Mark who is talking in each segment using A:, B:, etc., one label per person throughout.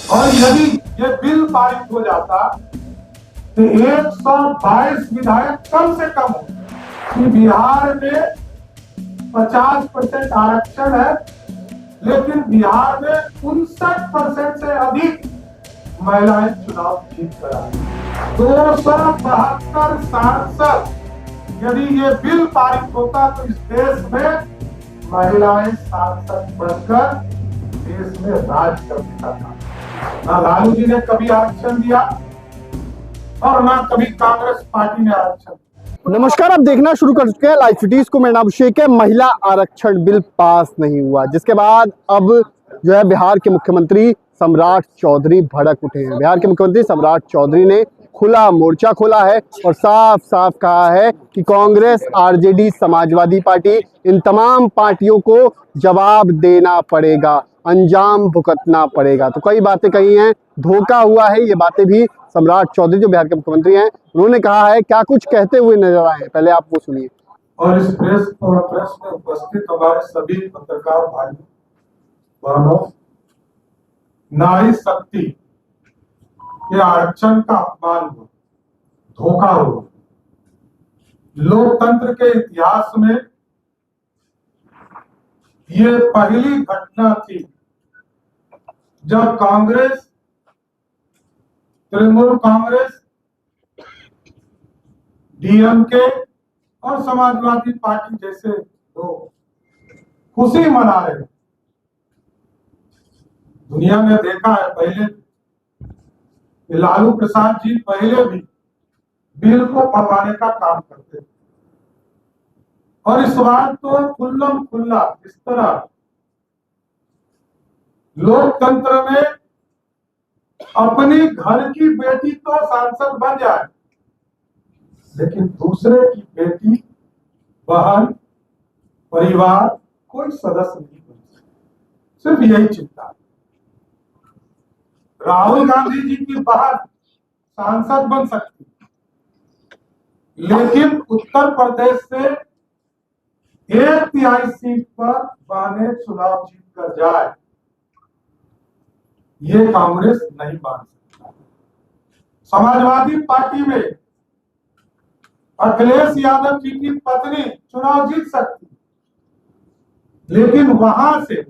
A: और यदि ये बिल पारित हो जाता तो 122 विधायक कम से कम हो कि बिहार में 50% आरक्षण है, लेकिन बिहार में 59% से अधिक महिलाएं चुनाव जीत कर आई। 272 सांसद, यदि ये बिल पारित होता तो इस देश में महिलाएं सांसद बनकर देश में राज कर देता था। ना लालू जी ने कभी आरक्षण दिया और ना कभी कांग्रेस पार्टी ने आरक्षण।
B: नमस्कार, आप देखना शुरू कर चुके हैं लाइव सिटीज को। मेरा नाम अभिषेक है। महिला आरक्षण बिल पास नहीं हुआ, जिसके बाद अब जो है बिहार के मुख्यमंत्री सम्राट चौधरी भड़क उठे हैं। बिहार के मुख्यमंत्री सम्राट चौधरी ने खुला मोर्चा खोला है और साफ साफ कहा है कि कांग्रेस, आरजेडी, समाजवादी पार्टी, इन तमाम पार्टियों को जवाब देना पड़ेगा, अंजाम भुगतना पड़ेगा। तो कई बातें कही हैं, धोखा हुआ है, ये बातें भी सम्राट चौधरी जो बिहार के मुख्यमंत्री हैं उन्होंने कहा है। क्या कुछ कहते हुए नजर आए हैं, पहले आप वो सुनिए।
A: और इस प्रेस में उपस्थित हमारे सभी पत्रकार भाइयों बहनों, नारी शक्ति के आरक्षण का अपमान हुआ, धोखा हुआ। लोकतंत्र के इतिहास में ये पहली घटना थी जब कांग्रेस, तृणमूल कांग्रेस, डीएमके और समाजवादी पार्टी जैसे लोग खुशी मना रहे। दुनिया ने देखा है पहले कि लालू प्रसाद जी पहले भी बिल को पढ़वाने का काम करते थे, और इस बार तो खुल्लम खुल्ला इस तरह लोकतंत्र में अपनी घर की बेटी तो सांसद बन जाए, लेकिन दूसरे की बेटी, बहन, परिवार कोई सदस्य नहीं बन सकता। सिर्फ यही चिंता। राहुल गांधी जी की बहन सांसद बन सकती, लेकिन उत्तर प्रदेश से 1/3 सीट पर बहनें चुनाव जीत कर जाए, ये कांग्रेस नहीं मान सकता। समाजवादी पार्टी में अखिलेश यादव जी की पत्नी चुनाव जीत सकती, लेकिन वहां से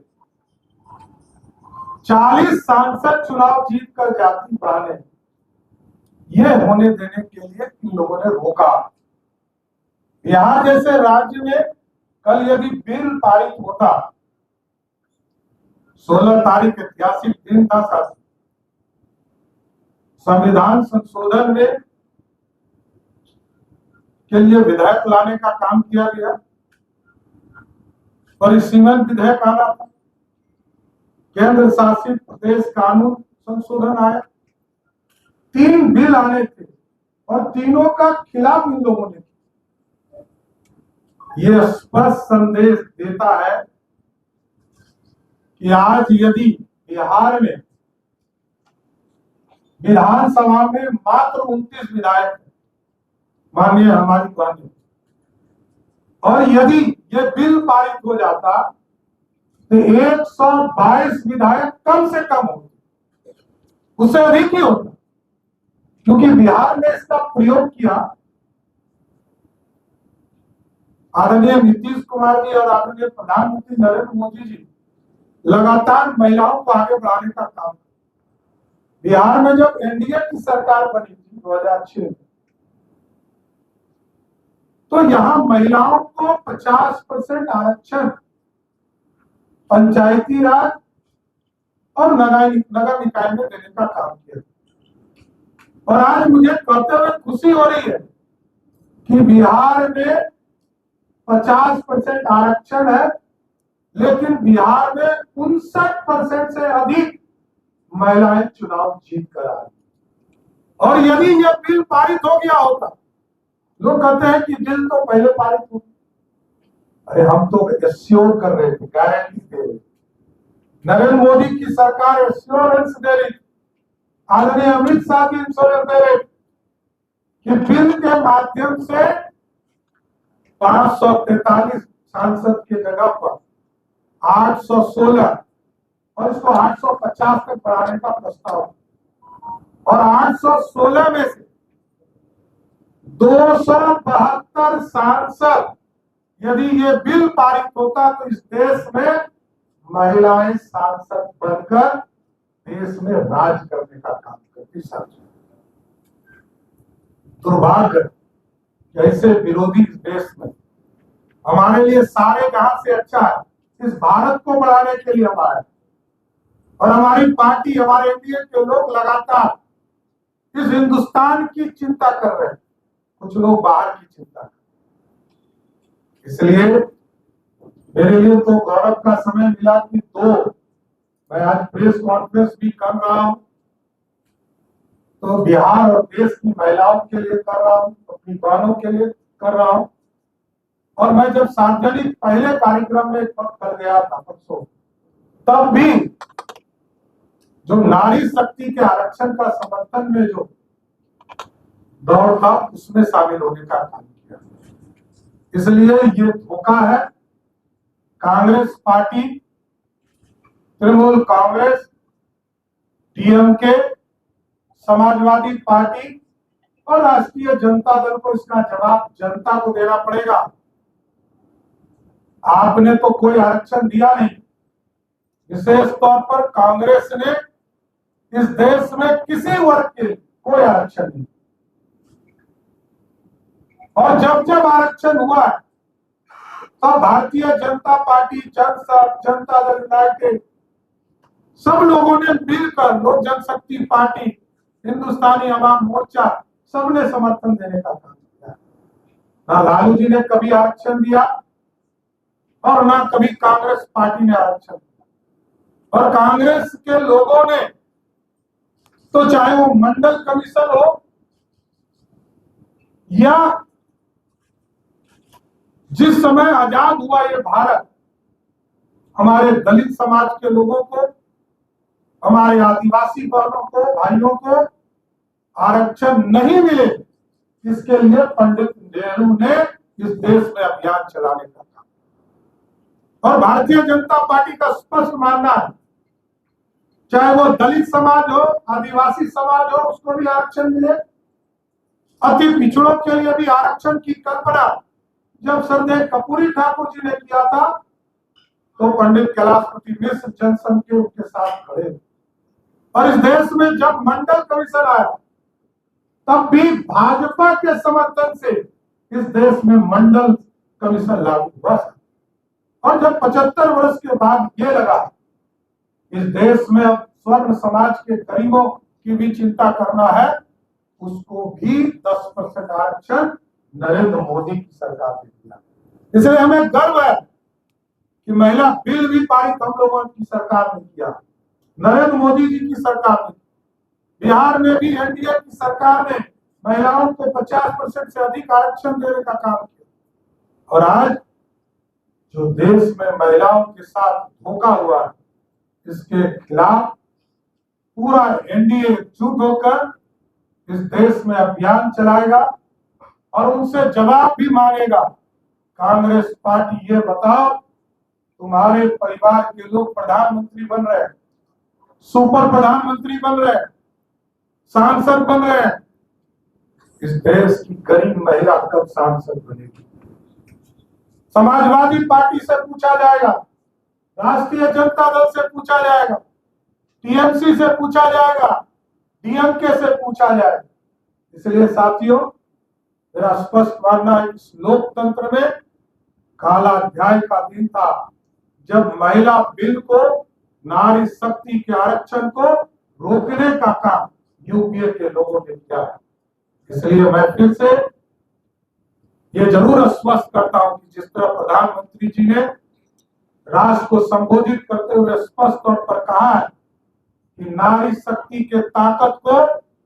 A: 40 सांसद चुनाव जीत कर जाती बहनें, ये होने देने के लिए इन लोगों ने रोका। बिहार जैसे राज्य में कल यदि बिल पारित होता, 16 तारीख ऐतिहासिक दिन था साथ, संविधान संशोधन में के लिए विधेयक लाने का काम किया गया, परिसीमन विधेयक आना था, केंद्र शासित प्रदेश कानून संशोधन आया, 3 बिल आने थे और तीनों का खिलाफ इन लोगों ने। यह स्पष्ट संदेश देता है कि आज यदि बिहार में विधानसभा में मात्र 29 विधायक माननीय हमारी पार्टी, और यदि ये बिल पारित हो जाता तो 122 विधायक कम से कम होते, उससे अधिक ही होता, क्योंकि बिहार में इसका प्रयोग किया आदरणीय नीतीश कुमार जी और आदरणीय प्रधानमंत्री नरेंद्र मोदी जी लगातार महिलाओं को आगे बढ़ाने का काम। बिहार में जब एनडीए की सरकार बनी थी 2006, तो यहां महिलाओं को 50% आरक्षण पंचायती राज और नगर निकाय में देने का काम किया। और आज मुझे कहते हुए खुशी हो रही है कि बिहार में 50% आरक्षण है, लेकिन बिहार में 59% से अधिक महिलाएं चुनाव जीत कर आई। और यदि यह बिल पारित हो गया होता, लोग कहते हैं कि बिल तो पहले पारित हो, अरे हम तो एश्योर कर रहे थे, गारंटी दे रहे थे, नरेंद्र मोदी की सरकार एश्योरेंस दे रही, आदरणीय अमित शाह जी इंश्योरेंस दे रहे कि बिल के माध्यम से 543 सांसद की जगह पर 816 और इसको 850 तक बढ़ाने का प्रस्ताव, और 816 में से 272 सांसद यदि ये बिल पारित होता तो इस देश में महिलाएं सांसद बनकर देश में राज करने का काम करती। साथियों, दुर्भाग्य कि ऐसे विरोधी इस देश में हमारे लिए सारे जहां से अच्छा है, इस भारत को बढ़ाने के लिए हम आए, और हमारी पार्टी, हमारे एनडीए के लोग लगातार इस हिंदुस्तान की चिंता कर रहे हैं, कुछ लोग बाहर की चिंता कर रहे हैं। इसलिए मेरे लिए तो गौरव का समय मिला कि मैं आज प्रेस कॉन्फ्रेंस भी कर रहा हूं, तो बिहार और देश की महिलाओं के लिए कर रहा हूं, अपनी बहनों के लिए कर रहा हूं। और मैं जब सार्वजनिक पहले कार्यक्रम में कर गया था परसों, तब भी जो नारी शक्ति के आरक्षण का समर्थन में जो दौड़ था उसमें शामिल होने का काम किया। इसलिए ये धोखा है। Congress party, Trinamool Congress, DMK, Samajwadi party और राष्ट्रीय जनता दल को इसका जवाब जनता को देना पड़ेगा। आपने तो कोई आरक्षण दिया नहीं। विशेष तौर पर कांग्रेस ने इस देश में किसी वर्ग के कोई आरक्षण नहीं, और जब जब आरक्षण हुआ तब भारतीय जनता पार्टी, जनता दल यूनाइटेड, सब लोगों ने मिलकर, लोक जनशक्ति पार्टी, हिंदुस्तानी अवाम मोर्चा, सबने समर्थन देने का काम किया। ना लालू जी ने कभी आरक्षण दिया और ना कभी कांग्रेस पार्टी ने आरक्षण दिया। और कांग्रेस के लोगों ने तो चाहे वो मंडल कमीशन हो या जिस समय आजाद हुआ ये भारत, हमारे दलित समाज के लोगों को, हमारे आदिवासी बहनों को, भाइयों को आरक्षण नहीं मिले, इसके लिए पंडित नेहरू ने इस देश में अभियान चलाने का काम। और भारतीय जनता पार्टी का स्पष्ट मानना है, चाहे वो दलित समाज हो, आदिवासी समाज हो, उसको भी आरक्षण मिले। अति पिछड़ों के लिए भी आरक्षण की कल्पना जब सरदेव कपूरी ठाकुर जी ने किया था, तो पंडित कैलाशपति मिश्र जनसंघ के उनके साथ खड़े। और इस देश में जब मंडल कमीशन आया, तब भी भाजपा के समर्थन से इस देश में मंडल कमीशन लागू हुआ। और जब 75 वर्ष के बाद ये लगा इस देश में अब स्वर्ण समाज के गरीबों की भी चिंता करना है, उसको भी 10% आरक्षण नरेंद्र मोदी की सरकार ने दिया। इसलिए हमें गर्व है कि महिला बिल भी पारित हम लोगों की सरकार ने किया, नरेंद्र मोदी जी की सरकार ने। बिहार में भी एनडीए की सरकार ने महिलाओं को 50% से अधिक आरक्षण देने का काम किया। और आज जो देश में महिलाओं के साथ धोखा हुआ है, इसके खिलाफ पूरा एनडीए एकजुट होकर इस देश में अभियान चलाएगा और उनसे जवाब भी मांगेगा। कांग्रेस पार्टी, ये बताओ, तुम्हारे परिवार के लोग प्रधानमंत्री बन रहे हैं, सुपर प्रधानमंत्री बन रहे हैं, सांसद बन रहे हैं, इस देश की गरीब महिला कब सांसद बनेगी? समाजवादी पार्टी से पूछा जाएगा, राष्ट्रीय जनता दल से पूछा जाएगा, टीएमसी से पूछा जाएगा, डीएमके से पूछा जाएगा। इसलिए साथियों, मेरा स्पष्ट मानना है, इस लोकतंत्र में काला अध्याय का दिन था जब महिला बिल को, नारी शक्ति के आरक्षण को रोकने का काम यूपीए के लोगों ने किया है। इसलिए मैं फिर से ये जरूर आश्वस्त करता हूं कि जिस तरह प्रधानमंत्री जी ने राष्ट्र को संबोधित करते हुए स्पष्ट तौर पर कहा है कि नारी शक्ति के ताकत को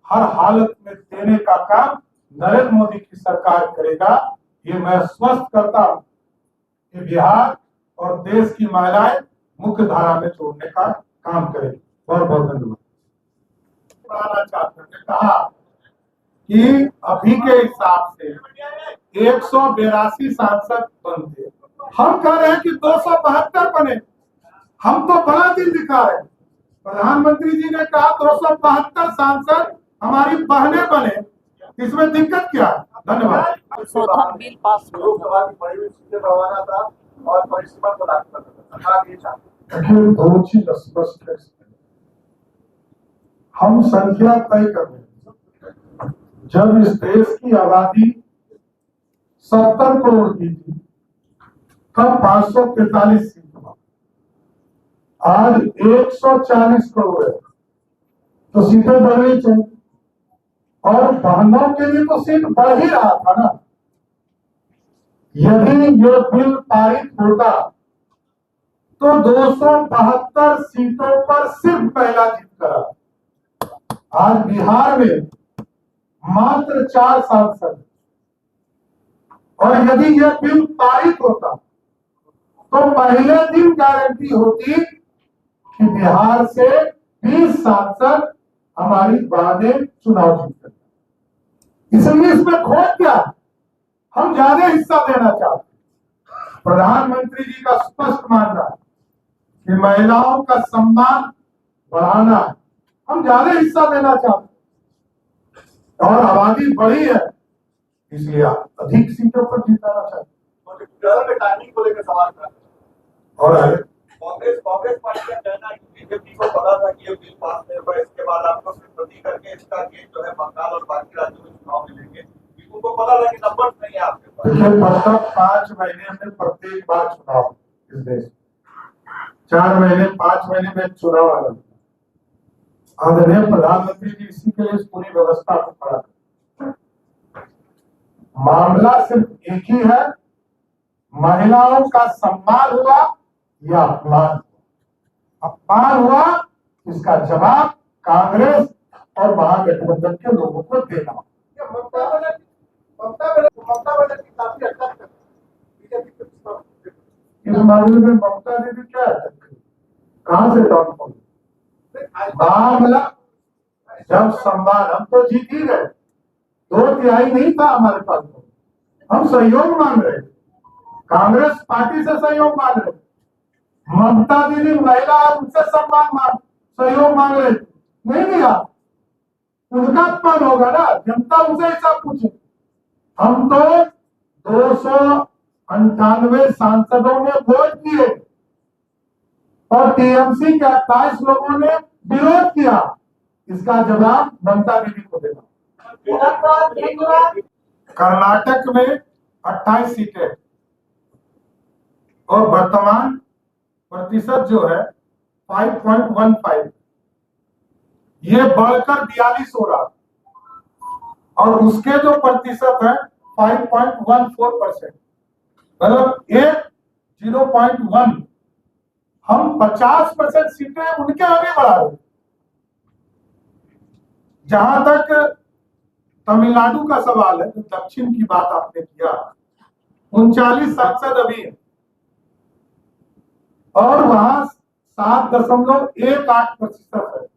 A: हर हालत में देने का काम नरेंद्र मोदी की सरकार करेगा, ये मैं आश्वस्त करता हूं कि बिहार और देश की महिलाएं मुख्य धारा में जोड़ने का काम करेगी। बहुत बहुत धन्यवाद। कहा कि अभी के हिसाब से 182 सांसद बनते, हम कह रहे हैं कि 272 बने। हम तो बड़ा दिल दिखा रहे हैं। प्रधानमंत्री जी ने कहा 272 सांसद हमारी बहनें बने, इसमें दिक्कत क्या है? धन्यवाद।
C: संशोधन बिल पास हुआ
D: लोकसभा की बड़ी हुई सीटें बढ़वाना था और परिसीमन को लागू करना था। सरकार ये चाहती है।
A: देखिए, दो चीज स्पष्ट है, हम संख्या तय कर रहे हैं। जब इस देश की आबादी 70 करोड़ की थी तब 543 सीट था, आज 140 करोड़ है, तो सीटें बढ़नी चाहिए। और बहनों के लिए तो सीट बढ़ ही रहा था ना। यदि ये बिल पारित होता तो 272 सीटों पर सिर्फ महिला जीत करा। आज बिहार में मात्र 4 सांसद, और यदि यह बिल पारित होता तो पहले दिन गारंटी होती कि बिहार से 20 सांसद हमारी बहनें चुनाव जीत सकती। इसलिए इसमें खोट क्या, हम ज्यादा हिस्सा देना चाहते हैं। प्रधानमंत्री जी का स्पष्ट मानना है कि महिलाओं का सम्मान बढ़ाना है, हम ज्यादा हिस्सा देना चाहते हैं। और आबादी बढ़ी है, इसलिए अधिक सीटों पर जीताना चाहते
D: में टाइमिंग को लेकर सवाल था।
A: हैं। और
D: कांग्रेस पार्टी का कहना है कि बीजेपी को पता था कि ये बिल पास नहीं होगा, इसके बाद आपको सिंपैथी करके इसका केस जो है बंगाल और बाकी राज्यों में चुनाव में लेंगे। उनको पता था कि नंबर नहीं है आपके पास।
A: देखिए, 5 महीने में प्रत्येक बार चुनाव इस देश, 4 महीने 5 महीने में चुनाव आ जाता है। आदरणीय प्रधानमंत्री जी इसी के लिए इस पूरी व्यवस्था को खड़ा कर। मामला सिर्फ एक ही है, महिलाओं का सम्मान हुआ या अपमान। अपमान हुआ, इसका जवाब कांग्रेस और महागठबंधन के लोगों को देना।
D: ममता बनर्जी काफी अच्छा बीजेपी
A: इस मामले में ममता दीदी क्या है, कहां से डाउनफॉल? मामला जब सम्मान, हम तो जीत ही गए, 2/3 नहीं था हमारे पास, हम सहयोग मांग रहे, कांग्रेस पार्टी से सहयोग मांग रहे, ममता दीदी महिला उनसे सम्मान मांग सहयोग मांग रहे, नहीं दिया, उनका अपमान होगा ना, जनता उनसे हिसाब पूछे। हम तो 298 सांसदों ने वोट दिए और टीएमसी के 28 लोगों ने विरोध किया, इसका जवाब ममता दीदी को देना। कर्नाटक में 28 सीटें और वर्तमान प्रतिशत जो है 5.15, ये बढ़कर 42 हो रहा, और उसके जो प्रतिशत है 5.14%, मतलब 0.1, हम 50% सीटें उनके आगे बढ़ा रहे। जहां तक तमिलनाडु का सवाल है, जो दक्षिण की बात आपने किया, 39 सांसद अभी है और वहां 7.18% है,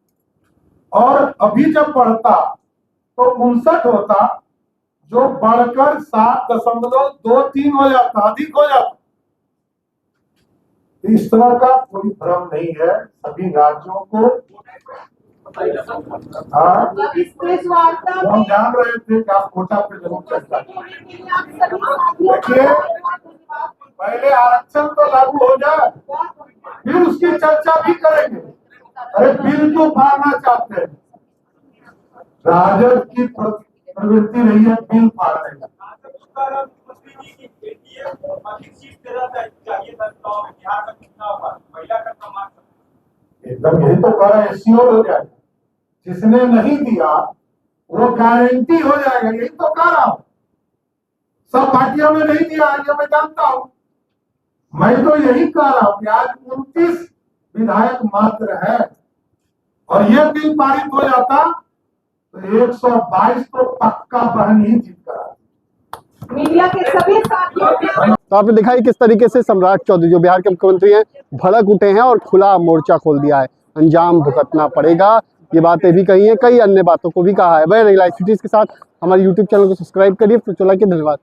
A: और अभी जब बढ़ता तो 59 होता, जो बढ़कर 7.23 हो जाता, अधिक हो जाता। इस तरह का कोई भ्रम नहीं है, सभी राज्यों को हम जान रहे थे कि आप कोटा पे जरूर चर्चा करेंगे। देखिए, पहले आरक्षण तो लागू हो जाए, फिर उसकी चर्चा भी करेंगे। अरे बिल क्यों फाड़ना चाहते हैं? राजद की प्रवृत्ति रही है बिल फाड़ने का। एकदम यही तो कह रहे हैं, श्योर हो जाएगा, जिसने नहीं दिया वो गारंटी हो जाएगा, यही तो कह रहा हूं। सब पार्टियों ने नहीं दिया, ये मैं जानता हूं। मैं तो यही कह रहा हूं कि आज 29 विधायक मात्र है, और ये बिल पारित हो जाता तो 122 तो पक्का बहन ही जीत करा।
C: मीडिया के सभी साथियों
B: तो आपने देखा है किस तरीके से सम्राट चौधरी जो बिहार के मुख्यमंत्री हैं भड़क उठे हैं और खुला मोर्चा खोल दिया है। अंजाम भुगतना पड़ेगा, ये बातें भी कही है, कई अन्य बातों को भी कहा है। वह लाइव सिटीज के साथ हमारे YouTube चैनल को सब्सक्राइब करिए। धन्यवाद।